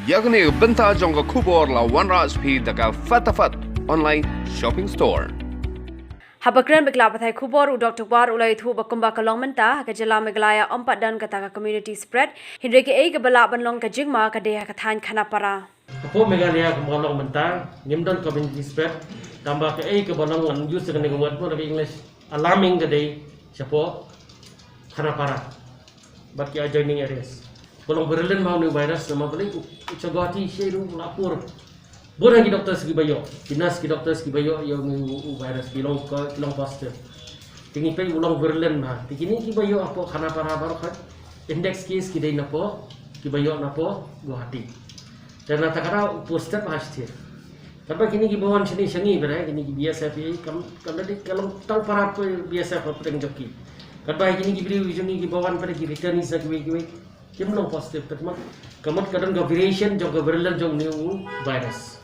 Yagni benta jonga kubor la wanras pi daga fatafat online shopping store. Habakran Beklapathai Kubor u Dr. War ulai thu bakumba kalongmenta ka jala Meghalaya ompadan ka taga community spread hindreke ei ka balaban long ka Jingma ka deha ka Thain Khanapara. Kapo Meghalaya kumolong mentang ngimdon community spread tambah ke ei ke bolong an use ka ngegat mo nabi English alarming ka day siapo Khanapara baki adjoining areas. Bolong berlen mau ni virus nama balik ucagati sheru lapor. Bukan lagi doktor segi bayo, dinas ki doktor segi bayo yang virus bilong positif. Tinggi pe ulang berlen mah. Tinggi ki bayo apa Khanapara baru kan? Index case ki dai napo, ki bayo napo Guwahati. Dan natakara poster pasti. Tapi kini ki bawan sini sangi berai kini ki biasa pi kam tadi kalau tang para biasa apa pedang joki. Kadang kini ki beri ujungi ki bawan pada ki return isa ki belum positif. Tapi kamat kadang variation jong berlen jong new virus.